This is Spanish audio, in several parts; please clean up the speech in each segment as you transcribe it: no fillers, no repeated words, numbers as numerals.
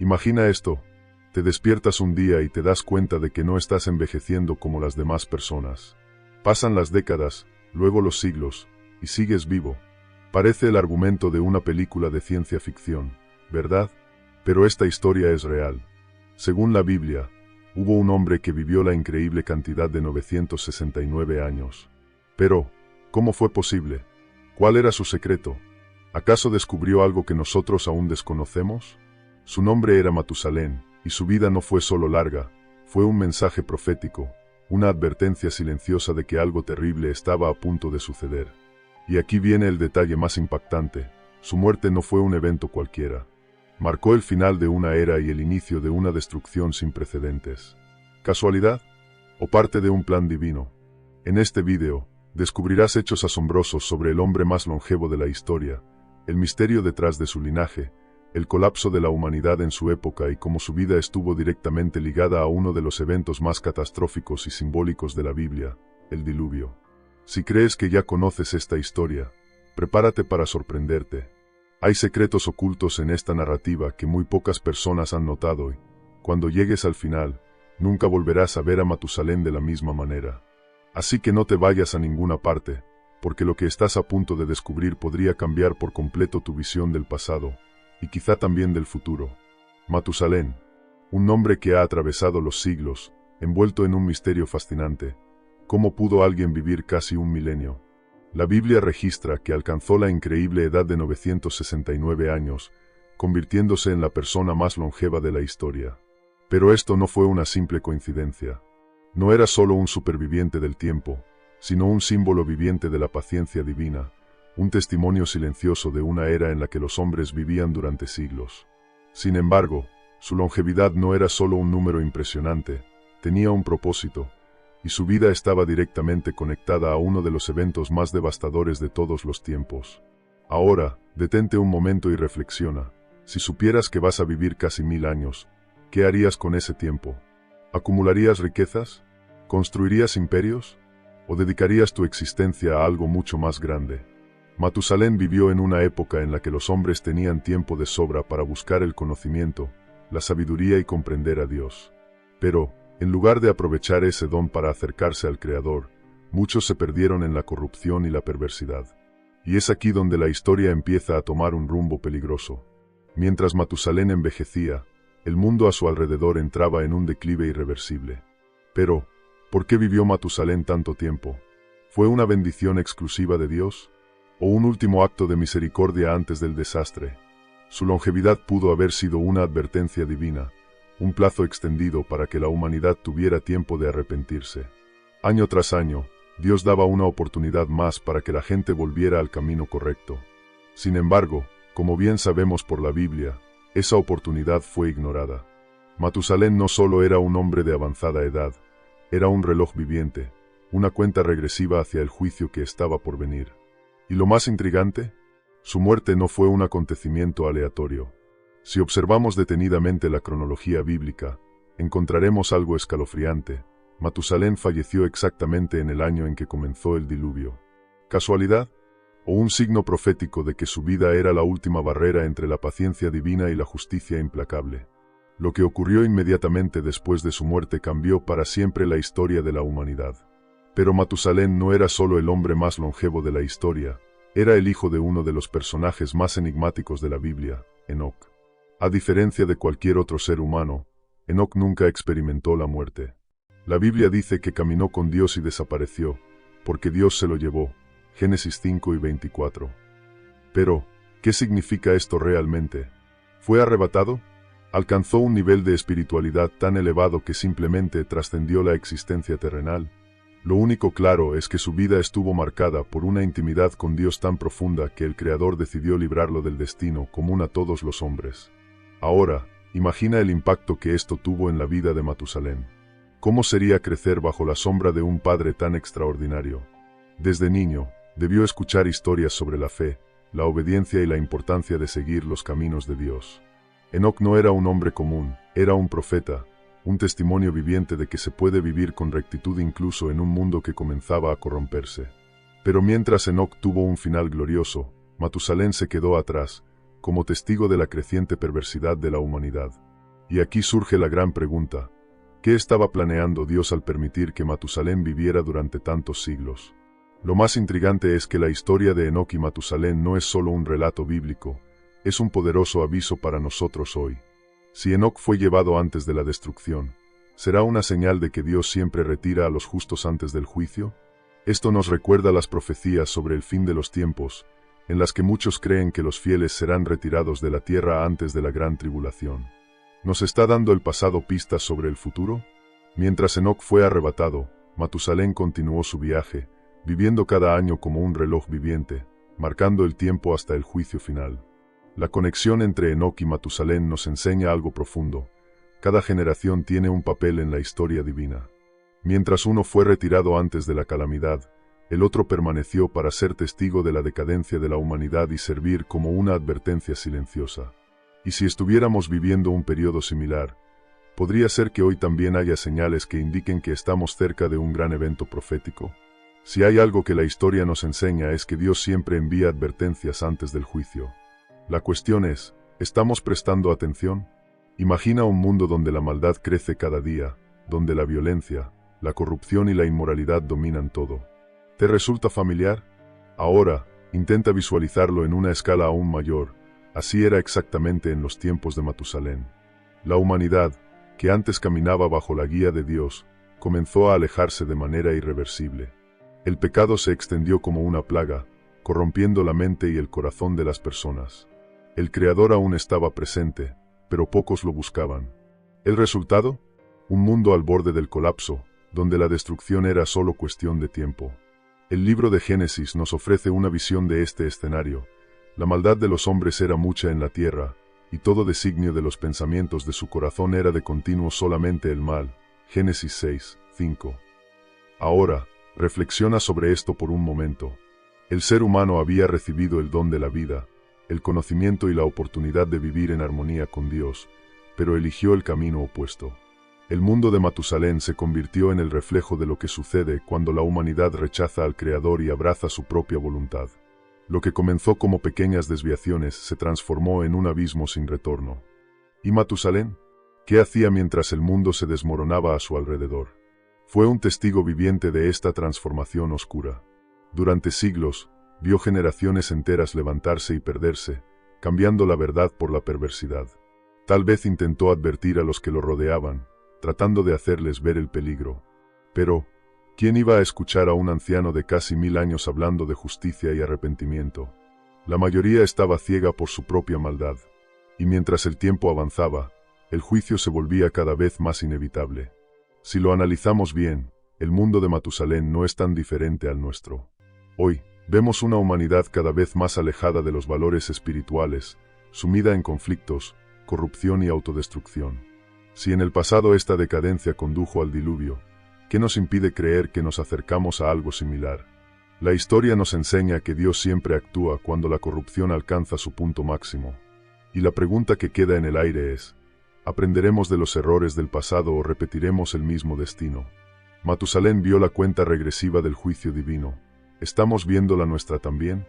Imagina esto, te despiertas un día y te das cuenta de que no estás envejeciendo como las demás personas. Pasan las décadas, luego los siglos, y sigues vivo. Parece el argumento de una película de ciencia ficción, ¿verdad? Pero esta historia es real. Según la Biblia, hubo un hombre que vivió la increíble cantidad de 969 años. Pero, ¿cómo fue posible? ¿Cuál era su secreto? ¿Acaso descubrió algo que nosotros aún desconocemos? Su nombre era Matusalén, y su vida no fue solo larga, fue un mensaje profético, una advertencia silenciosa de que algo terrible estaba a punto de suceder. Y aquí viene el detalle más impactante: su muerte no fue un evento cualquiera. Marcó el final de una era y el inicio de una destrucción sin precedentes. ¿Casualidad? ¿O parte de un plan divino? En este video, descubrirás hechos asombrosos sobre el hombre más longevo de la historia, el misterio detrás de su linaje, el colapso de la humanidad en su época y cómo su vida estuvo directamente ligada a uno de los eventos más catastróficos y simbólicos de la Biblia, el diluvio. Si crees que ya conoces esta historia, prepárate para sorprenderte. Hay secretos ocultos en esta narrativa que muy pocas personas han notado y, cuando llegues al final, nunca volverás a ver a Matusalén de la misma manera. Así que no te vayas a ninguna parte, porque lo que estás a punto de descubrir podría cambiar por completo tu visión del pasado, y quizá también del futuro. Matusalén, un nombre que ha atravesado los siglos, envuelto en un misterio fascinante. ¿Cómo pudo alguien vivir casi un milenio? La Biblia registra que alcanzó la increíble edad de 969 años, convirtiéndose en la persona más longeva de la historia. Pero esto no fue una simple coincidencia. No era solo un superviviente del tiempo, sino un símbolo viviente de la paciencia divina, un testimonio silencioso de una era en la que los hombres vivían durante siglos. Sin embargo, su longevidad no era solo un número impresionante, tenía un propósito, y su vida estaba directamente conectada a uno de los eventos más devastadores de todos los tiempos. Ahora, detente un momento y reflexiona. Si supieras que vas a vivir casi 1000 años, ¿qué harías con ese tiempo? ¿Acumularías riquezas? ¿Construirías imperios? ¿O dedicarías tu existencia a algo mucho más grande? Matusalén vivió en una época en la que los hombres tenían tiempo de sobra para buscar el conocimiento, la sabiduría y comprender a Dios. Pero, en lugar de aprovechar ese don para acercarse al Creador, muchos se perdieron en la corrupción y la perversidad. Y es aquí donde la historia empieza a tomar un rumbo peligroso. Mientras Matusalén envejecía, el mundo a su alrededor entraba en un declive irreversible. Pero, ¿por qué vivió Matusalén tanto tiempo? ¿Fue una bendición exclusiva de Dios? ¿O un último acto de misericordia antes del desastre? Su longevidad pudo haber sido una advertencia divina, un plazo extendido para que la humanidad tuviera tiempo de arrepentirse. Año tras año, Dios daba una oportunidad más para que la gente volviera al camino correcto. Sin embargo, como bien sabemos por la Biblia, esa oportunidad fue ignorada. Matusalén no solo era un hombre de avanzada edad, era un reloj viviente, una cuenta regresiva hacia el juicio que estaba por venir. ¿Y lo más intrigante? Su muerte no fue un acontecimiento aleatorio. Si observamos detenidamente la cronología bíblica, encontraremos algo escalofriante. Matusalén falleció exactamente en el año en que comenzó el diluvio. ¿Casualidad? ¿O un signo profético de que su vida era la última barrera entre la paciencia divina y la justicia implacable? Lo que ocurrió inmediatamente después de su muerte cambió para siempre la historia de la humanidad. Pero Matusalén no era solo el hombre más longevo de la historia, era el hijo de uno de los personajes más enigmáticos de la Biblia, Enoc. A diferencia de cualquier otro ser humano, Enoc nunca experimentó la muerte. La Biblia dice que caminó con Dios y desapareció, porque Dios se lo llevó. Génesis 5 y 24. Pero, ¿qué significa esto realmente? ¿Fue arrebatado? ¿Alcanzó un nivel de espiritualidad tan elevado que simplemente trascendió la existencia terrenal? Lo único claro es que su vida estuvo marcada por una intimidad con Dios tan profunda que el Creador decidió librarlo del destino común a todos los hombres. Ahora, imagina el impacto que esto tuvo en la vida de Matusalén. ¿Cómo sería crecer bajo la sombra de un padre tan extraordinario? Desde niño, debió escuchar historias sobre la fe, la obediencia y la importancia de seguir los caminos de Dios. Enoc no era un hombre común, era un profeta, un testimonio viviente de que se puede vivir con rectitud incluso en un mundo que comenzaba a corromperse. Pero mientras Enoc tuvo un final glorioso, Matusalén se quedó atrás, como testigo de la creciente perversidad de la humanidad. Y aquí surge la gran pregunta: ¿qué estaba planeando Dios al permitir que Matusalén viviera durante tantos siglos? Lo más intrigante es que la historia de Enoc y Matusalén no es solo un relato bíblico, es un poderoso aviso para nosotros hoy. Si Enoc fue llevado antes de la destrucción, ¿será una señal de que Dios siempre retira a los justos antes del juicio? Esto nos recuerda las profecías sobre el fin de los tiempos, en las que muchos creen que los fieles serán retirados de la tierra antes de la gran tribulación. ¿Nos está dando el pasado pistas sobre el futuro? Mientras Enoc fue arrebatado, Matusalén continuó su viaje, viviendo cada año como un reloj viviente, marcando el tiempo hasta el juicio final. La conexión entre Enoc y Matusalén nos enseña algo profundo. Cada generación tiene un papel en la historia divina. Mientras uno fue retirado antes de la calamidad, el otro permaneció para ser testigo de la decadencia de la humanidad y servir como una advertencia silenciosa. Y si estuviéramos viviendo un periodo similar, podría ser que hoy también haya señales que indiquen que estamos cerca de un gran evento profético. Si hay algo que la historia nos enseña es que Dios siempre envía advertencias antes del juicio. La cuestión es, ¿estamos prestando atención? Imagina un mundo donde la maldad crece cada día, donde la violencia, la corrupción y la inmoralidad dominan todo. ¿Te resulta familiar? Ahora, intenta visualizarlo en una escala aún mayor. Así era exactamente en los tiempos de Matusalén. La humanidad, que antes caminaba bajo la guía de Dios, comenzó a alejarse de manera irreversible. El pecado se extendió como una plaga, corrompiendo la mente y el corazón de las personas. El Creador aún estaba presente, pero pocos lo buscaban. ¿El resultado? Un mundo al borde del colapso, donde la destrucción era solo cuestión de tiempo. El libro de Génesis nos ofrece una visión de este escenario. La maldad de los hombres era mucha en la tierra, y todo designio de los pensamientos de su corazón era de continuo solamente el mal. Génesis 6, 5. Ahora, reflexiona sobre esto por un momento. El ser humano había recibido el don de la vida, el conocimiento y la oportunidad de vivir en armonía con Dios, pero eligió el camino opuesto. El mundo de Matusalén se convirtió en el reflejo de lo que sucede cuando la humanidad rechaza al Creador y abraza su propia voluntad. Lo que comenzó como pequeñas desviaciones se transformó en un abismo sin retorno. ¿Y Matusalén? ¿Qué hacía mientras el mundo se desmoronaba a su alrededor? Fue un testigo viviente de esta transformación oscura. Durante siglos, vio generaciones enteras levantarse y perderse, cambiando la verdad por la perversidad. Tal vez intentó advertir a los que lo rodeaban, tratando de hacerles ver el peligro. Pero, ¿quién iba a escuchar a un anciano de casi 1000 años hablando de justicia y arrepentimiento? La mayoría estaba ciega por su propia maldad. Y mientras el tiempo avanzaba, el juicio se volvía cada vez más inevitable. Si lo analizamos bien, el mundo de Matusalén no es tan diferente al nuestro. Hoy, vemos una humanidad cada vez más alejada de los valores espirituales, sumida en conflictos, corrupción y autodestrucción. Si en el pasado esta decadencia condujo al diluvio, ¿qué nos impide creer que nos acercamos a algo similar? La historia nos enseña que Dios siempre actúa cuando la corrupción alcanza su punto máximo. Y la pregunta que queda en el aire es, ¿aprenderemos de los errores del pasado o repetiremos el mismo destino? Matusalén vio la cuenta regresiva del juicio divino. ¿Estamos viendo la nuestra también?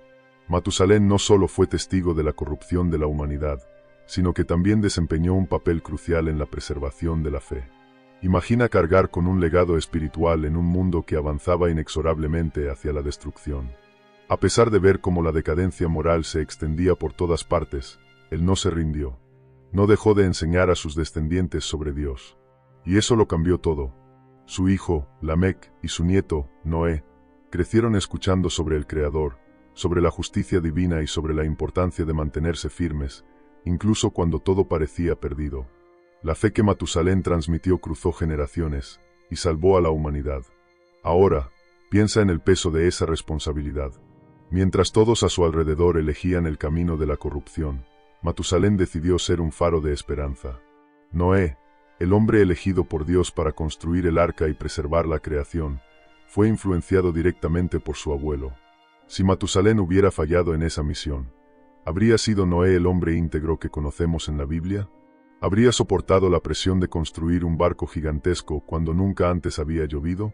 Matusalén no solo fue testigo de la corrupción de la humanidad, sino que también desempeñó un papel crucial en la preservación de la fe. Imagina cargar con un legado espiritual en un mundo que avanzaba inexorablemente hacia la destrucción. A pesar de ver cómo la decadencia moral se extendía por todas partes, él no se rindió. No dejó de enseñar a sus descendientes sobre Dios. Y eso lo cambió todo. Su hijo, Lamec, y su nieto, Noé, crecieron escuchando sobre el Creador, sobre la justicia divina y sobre la importancia de mantenerse firmes, incluso cuando todo parecía perdido. La fe que Matusalén transmitió cruzó generaciones y salvó a la humanidad. Ahora, piensa en el peso de esa responsabilidad. Mientras todos a su alrededor elegían el camino de la corrupción, Matusalén decidió ser un faro de esperanza. Noé, el hombre elegido por Dios para construir el arca y preservar la creación, fue influenciado directamente por su abuelo. Si Matusalén hubiera fallado en esa misión, ¿habría sido Noé el hombre íntegro que conocemos en la Biblia? ¿Habría soportado la presión de construir un barco gigantesco cuando nunca antes había llovido?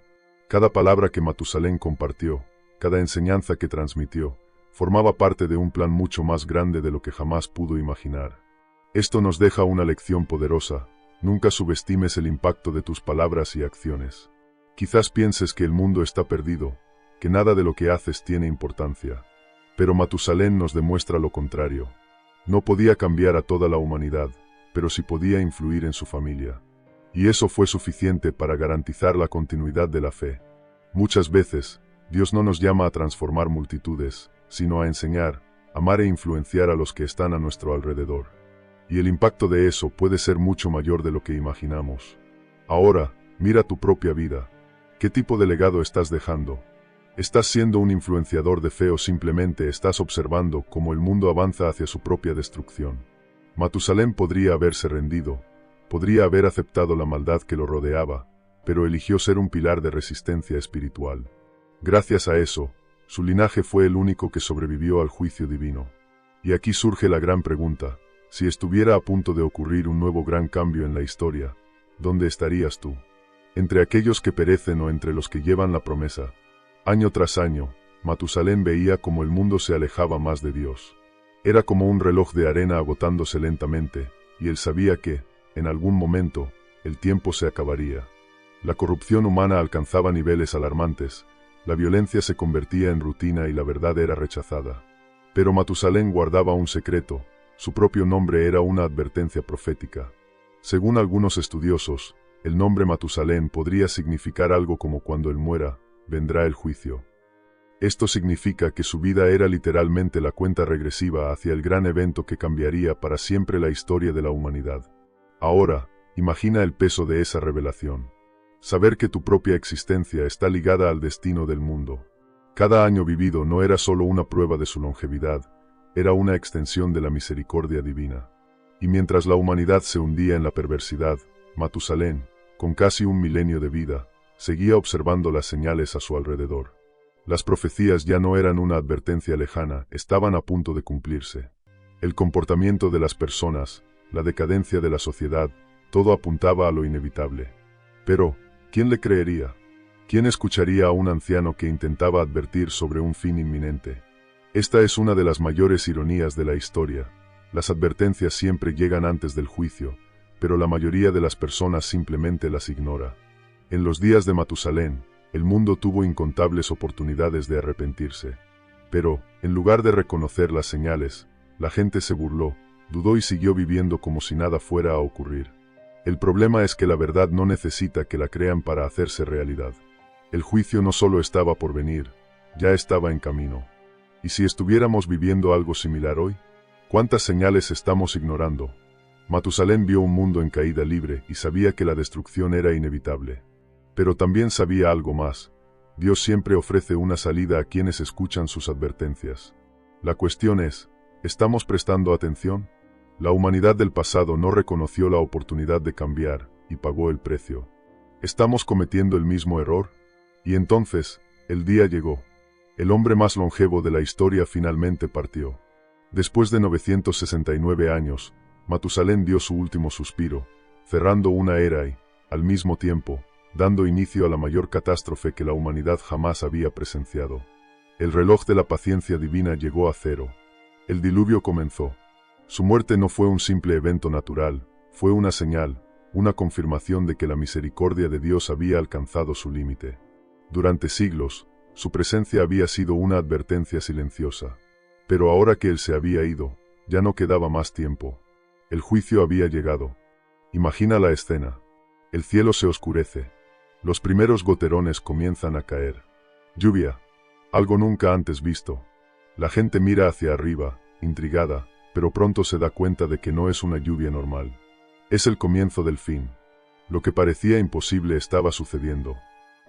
Cada palabra que Matusalén compartió, cada enseñanza que transmitió, formaba parte de un plan mucho más grande de lo que jamás pudo imaginar. Esto nos deja una lección poderosa. Nunca subestimes el impacto de tus palabras y acciones. Quizás pienses que el mundo está perdido, que nada de lo que haces tiene importancia. Pero Matusalén nos demuestra lo contrario. No podía cambiar a toda la humanidad, pero sí podía influir en su familia. Y eso fue suficiente para garantizar la continuidad de la fe. Muchas veces, Dios no nos llama a transformar multitudes, sino a enseñar, amar e influenciar a los que están a nuestro alrededor. Y el impacto de eso puede ser mucho mayor de lo que imaginamos. Ahora, mira tu propia vida. ¿Qué tipo de legado estás dejando? ¿Estás siendo un influenciador de fe o simplemente estás observando cómo el mundo avanza hacia su propia destrucción? Matusalén podría haberse rendido, podría haber aceptado la maldad que lo rodeaba, pero eligió ser un pilar de resistencia espiritual. Gracias a eso, su linaje fue el único que sobrevivió al juicio divino. Y aquí surge la gran pregunta: si estuviera a punto de ocurrir un nuevo gran cambio en la historia, ¿dónde estarías tú? ¿Entre aquellos que perecen o entre los que llevan la promesa? Año tras año, Matusalén veía cómo el mundo se alejaba más de Dios. Era como un reloj de arena agotándose lentamente, y él sabía que, en algún momento, el tiempo se acabaría. La corrupción humana alcanzaba niveles alarmantes, la violencia se convertía en rutina y la verdad era rechazada. Pero Matusalén guardaba un secreto: su propio nombre era una advertencia profética. Según algunos estudiosos, el nombre Matusalén podría significar algo como cuando él muera, vendrá el juicio. Esto significa que su vida era literalmente la cuenta regresiva hacia el gran evento que cambiaría para siempre la historia de la humanidad. Ahora, imagina el peso de esa revelación. Saber que tu propia existencia está ligada al destino del mundo. Cada año vivido no era solo una prueba de su longevidad, era una extensión de la misericordia divina. Y mientras la humanidad se hundía en la perversidad, Matusalén, con casi un milenio de vida, seguía observando las señales a su alrededor. Las profecías ya no eran una advertencia lejana, estaban a punto de cumplirse. El comportamiento de las personas, la decadencia de la sociedad, todo apuntaba a lo inevitable. Pero, ¿quién le creería? ¿Quién escucharía a un anciano que intentaba advertir sobre un fin inminente? Esta es una de las mayores ironías de la historia. Las advertencias siempre llegan antes del juicio, pero la mayoría de las personas simplemente las ignora. En los días de Matusalén, el mundo tuvo incontables oportunidades de arrepentirse. Pero, en lugar de reconocer las señales, la gente se burló, dudó y siguió viviendo como si nada fuera a ocurrir. El problema es que la verdad no necesita que la crean para hacerse realidad. El juicio no solo estaba por venir, ya estaba en camino. ¿Y si estuviéramos viviendo algo similar hoy? ¿Cuántas señales estamos ignorando? Matusalén vio un mundo en caída libre y sabía que la destrucción era inevitable. Pero también sabía algo más: Dios siempre ofrece una salida a quienes escuchan sus advertencias. La cuestión es, ¿estamos prestando atención? La humanidad del pasado no reconoció la oportunidad de cambiar y pagó el precio. ¿Estamos cometiendo el mismo error? Y entonces, el día llegó. El hombre más longevo de la historia finalmente partió. Después de 969 años, Matusalén dio su último suspiro, cerrando una era y, al mismo tiempo, dando inicio a la mayor catástrofe que la humanidad jamás había presenciado. El reloj de la paciencia divina llegó a cero. El diluvio comenzó. Su muerte no fue un simple evento natural, fue una señal, una confirmación de que la misericordia de Dios había alcanzado su límite. Durante siglos, su presencia había sido una advertencia silenciosa. Pero ahora que él se había ido, ya no quedaba más tiempo. El juicio había llegado. Imagina la escena. El cielo se oscurece. Los primeros goterones comienzan a caer. Lluvia. Algo nunca antes visto. La gente mira hacia arriba, intrigada, pero pronto se da cuenta de que no es una lluvia normal. Es el comienzo del fin. Lo que parecía imposible estaba sucediendo.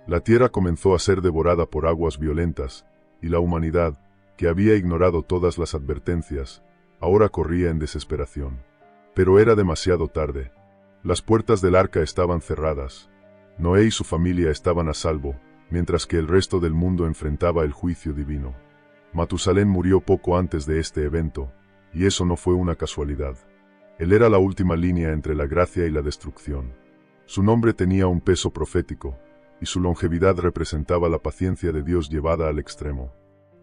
La tierra comenzó a ser devorada por aguas violentas, y la humanidad, que había ignorado todas las advertencias, ahora corría en desesperación. Pero era demasiado tarde. Las puertas del arca estaban cerradas. Noé y su familia estaban a salvo, mientras que el resto del mundo enfrentaba el juicio divino. Matusalén murió poco antes de este evento, y eso no fue una casualidad. Él era la última línea entre la gracia y la destrucción. Su nombre tenía un peso profético, y su longevidad representaba la paciencia de Dios llevada al extremo.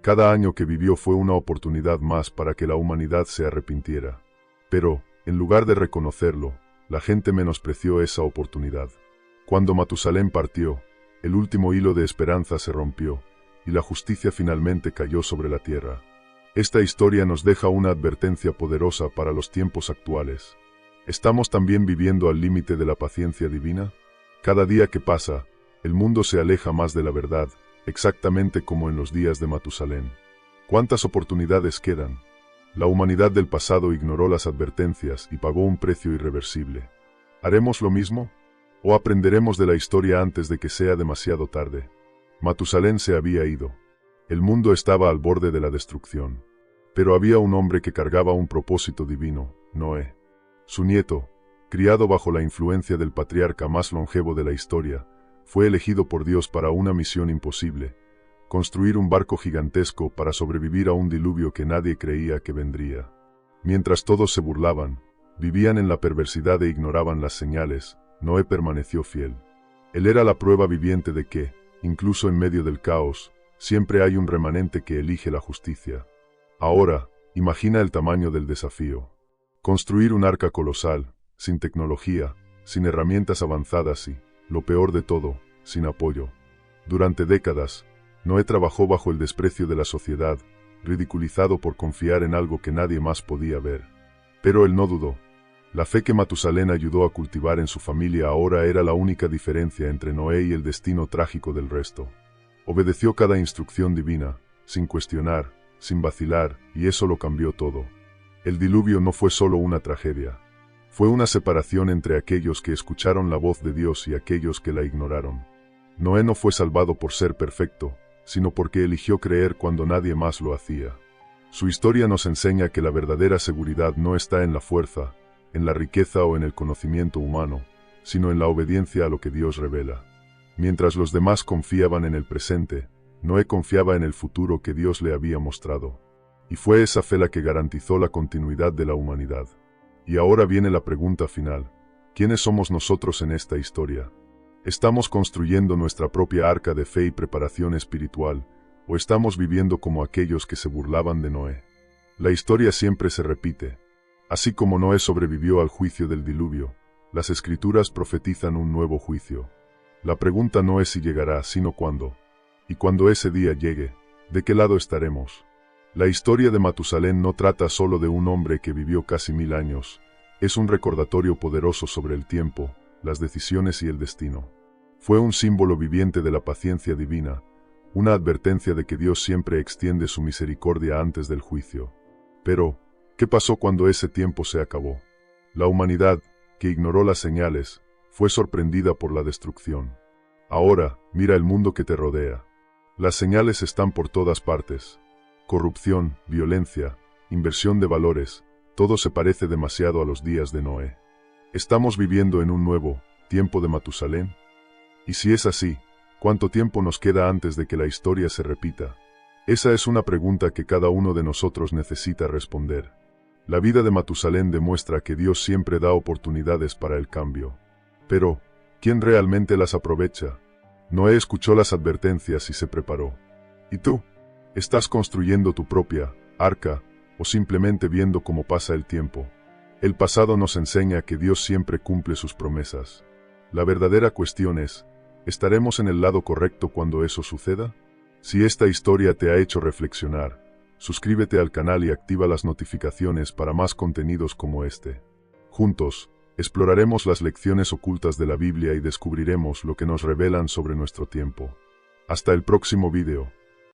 Cada año que vivió fue una oportunidad más para que la humanidad se arrepintiera. Pero, en lugar de reconocerlo, la gente menospreció esa oportunidad. Cuando Matusalén partió, el último hilo de esperanza se rompió, y la justicia finalmente cayó sobre la tierra. Esta historia nos deja una advertencia poderosa para los tiempos actuales. ¿Estamos también viviendo al límite de la paciencia divina? Cada día que pasa, el mundo se aleja más de la verdad, exactamente como en los días de Matusalén. ¿Cuántas oportunidades quedan? La humanidad del pasado ignoró las advertencias y pagó un precio irreversible. ¿Haremos lo mismo? ¿O aprenderemos de la historia antes de que sea demasiado tarde? Matusalén se había ido. El mundo estaba al borde de la destrucción. Pero había un hombre que cargaba un propósito divino, Noé. Su nieto, criado bajo la influencia del patriarca más longevo de la historia, fue elegido por Dios para una misión imposible: construir un barco gigantesco para sobrevivir a un diluvio que nadie creía que vendría. Mientras todos se burlaban, vivían en la perversidad e ignoraban las señales, Noé permaneció fiel. Él era la prueba viviente de que, incluso en medio del caos, siempre hay un remanente que elige la justicia. Ahora, imagina el tamaño del desafío. Construir un arca colosal, sin tecnología, sin herramientas avanzadas y, lo peor de todo, sin apoyo. Durante décadas, Noé trabajó bajo el desprecio de la sociedad, ridiculizado por confiar en algo que nadie más podía ver. Pero él no dudó. La fe que Matusalén ayudó a cultivar en su familia ahora era la única diferencia entre Noé y el destino trágico del resto. Obedeció cada instrucción divina, sin cuestionar, sin vacilar, y eso lo cambió todo. El diluvio no fue solo una tragedia. Fue una separación entre aquellos que escucharon la voz de Dios y aquellos que la ignoraron. Noé no fue salvado por ser perfecto, sino porque eligió creer cuando nadie más lo hacía. Su historia nos enseña que la verdadera seguridad no está en la fuerza, en la riqueza o en el conocimiento humano, sino en la obediencia a lo que Dios revela. Mientras los demás confiaban en el presente, Noé confiaba en el futuro que Dios le había mostrado. Y fue esa fe la que garantizó la continuidad de la humanidad. Y ahora viene la pregunta final: ¿quiénes somos nosotros en esta historia? ¿Estamos construyendo nuestra propia arca de fe y preparación espiritual, o estamos viviendo como aquellos que se burlaban de Noé? La historia siempre se repite. Así como Noé sobrevivió al juicio del diluvio, las Escrituras profetizan un nuevo juicio. La pregunta no es si llegará, sino cuándo. Y cuando ese día llegue, ¿de qué lado estaremos? La historia de Matusalén no trata solo de un hombre que vivió casi 1000 años. Es un recordatorio poderoso sobre el tiempo, las decisiones y el destino. Fue un símbolo viviente de la paciencia divina, una advertencia de que Dios siempre extiende su misericordia antes del juicio. Pero, ¿qué pasó cuando ese tiempo se acabó? La humanidad, que ignoró las señales, fue sorprendida por la destrucción. Ahora, mira el mundo que te rodea. Las señales están por todas partes. Corrupción, violencia, inversión de valores, todo se parece demasiado a los días de Noé. ¿Estamos viviendo en un nuevo tiempo de Matusalén? Y si es así, ¿cuánto tiempo nos queda antes de que la historia se repita? Esa es una pregunta que cada uno de nosotros necesita responder. La vida de Matusalén demuestra que Dios siempre da oportunidades para el cambio. Pero, ¿quién realmente las aprovecha? Noé escuchó las advertencias y se preparó. ¿Y tú? ¿Estás construyendo tu propia arca, o simplemente viendo cómo pasa el tiempo? El pasado nos enseña que Dios siempre cumple sus promesas. La verdadera cuestión es, ¿estaremos en el lado correcto cuando eso suceda? Si esta historia te ha hecho reflexionar, suscríbete al canal y activa las notificaciones para más contenidos como este. Juntos, exploraremos las lecciones ocultas de la Biblia y descubriremos lo que nos revelan sobre nuestro tiempo. Hasta el próximo video.